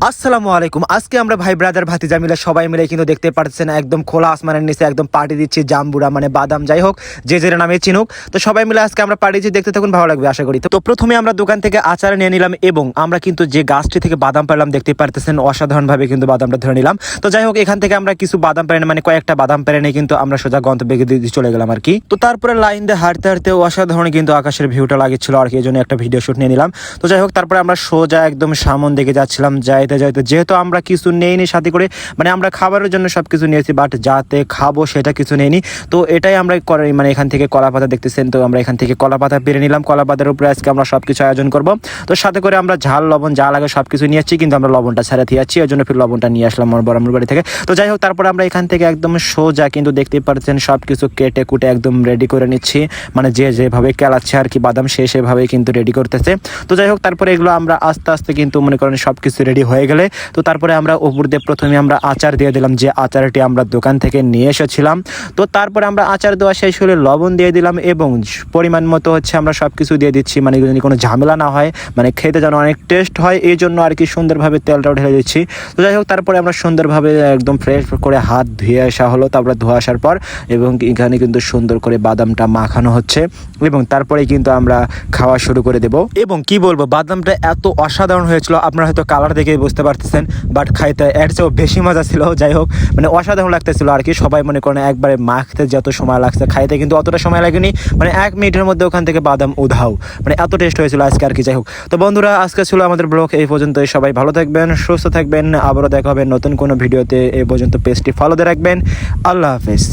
আসসালামু আলাইকুম। আজকে আমরা ভাই ব্রাদার ভাতিজা মিলে সবাই মিলে কিন্তু দেখতে পাচ্ছেন একদম খোলা আসমানের নিচে একদম পার্টি দিচ্ছি জাম্বুরা মানে বাদাম, যাই হোক যে যে নামে চিনুক। তো সবাই মিলে আজকে আমরা পার্টি দিচ্ছি, দেখতে থাকুন, ভালো লাগবে আশা করি। তো প্রথমে আমরা দোকান থেকে আচার নিয়ে নিলাম এবং আমরা কিন্তু যে গাছটি থেকে বাদাম পেলাম দেখতে পারতেছেন অসাধারণভাবে কিন্তু বাদামটা ধরে নিলাম। তো যাই হোক এখান থেকে আমরা কিছু বাদাম পেরে মানে কয়েকটা বাদাম পেরে নিয়ে কিন্তু আমরা সোজা গন্তব্যে দিয়ে চলে গেলাম আর কি। তো তারপরে লাইন দিয়ে হাঁটতে হাঁটতে অসাধারণ কিন্তু আকাশের ভিউটা লাগছিল আর কি, এই জন্য একটা ভিডিও শুট নিয়ে নিলাম। তো যাই হোক তারপরে আমরা সোজা একদম সামন দিকে যাচ্ছিলাম, যাইতে যাইতে যেহেতু আমরা কিছু নেইনি সাথে করে, মানে আমরা খাবারের জন্য সব কিছু নিয়েছি বাট যাতে খাবো সেটা কিছু নেইনি। তো এটাই আমরা করি, মানে এখান থেকে কলা পাতা দেখতেছেন, তো আমরা এখান থেকে কলা পাতা পেরে নিলাম। কলা পাতার উপরে আজকে আমরা সব কিছু আয়োজন করবো। তো সাথে করে আমরা ঝাল লবণ যা লাগে সব কিছু নিয়ে আসছি, কিন্তু আমরা লবণটা ছাড়াতে যাচ্ছি, ওই জন্য ফির লবণটা নিয়ে আসলাম আমার বরাবর বাড়ি থেকে। তো যাই হোক তারপরে আমরা এখান থেকে একদম সোজা কিন্তু দেখতেই পাচ্ছেন সব কিছু কেটে কুটে একদম রেডি করে নিচ্ছি, মানে যে যেভাবে কেলাচ্ছে আর কি বাদাম সে সেভাবে কিন্তু রেডি করতেছে। তো যাই হোক তারপরে এগুলো আমরা আস্তে আস্তে কিন্তু মনে করেন সব কিছু রেডি হয়ে গেলে তো তারপরে আমরা উপর দিয়ে প্রথমে আমরা আচার দিয়ে দিলাম, যে আচারটি আমরা দোকান থেকে নিয়ে এসেছিলাম। তো তারপরে আমরা আচার দেওয়া শেষ হলে লবণ দিয়ে দিলাম এবং পরিমাণ মতো হচ্ছে আমরা সব কিছু দিয়ে দিচ্ছি, মানে যদি কোনো ঝামেলা না হয়, মানে খেতে যেন অনেক টেস্ট হয় এই জন্য আর কি সুন্দরভাবে তেলটাও ঢেলে দিচ্ছি। তো যাই হোক তারপরে আমরা সুন্দরভাবে একদম ফ্রেশ করে হাত ধুয়ে আসা হলো। তারপরে ধোয়া আসার পর এবং এখানে কিন্তু সুন্দর করে বাদামটা মাখানো হচ্ছে এবং তারপরে কিন্তু আমরা খাওয়া শুরু করে দেব। এবং কি বলবো, বাদামটা এত অসাধারণ হয়েছিল, আপনারা হয়তো কালার দেখে বুঝতে পারতেছেন, বাট খাইতে এর চেয়েও বেশি মজা ছিল। যাই হোক মানে অসাধারণ লাগতেছিল আর কি। সবাই মনে করেন একবারে মাখতে যত সময় লাগছে খাইতে কিন্তু অতটা সময় লাগেনি, মানে 1 মিনিটের মধ্যে ওখান থেকে বাদাম উধাও, মানে এত টেস্ট হয়েছিল আজকে আর কি। যাই হোক তো বন্ধুরা আজকে ছিল আমাদের ব্লগ এই পর্যন্তই। সবাই ভালো থাকবেন, সুস্থ থাকবেন, আবারও দেখা হবে নতুন কোনো ভিডিওতে। এই পর্যন্ত পেজটি ফলো দিয়ে রাখবেন। আল্লাহ হাফেজ।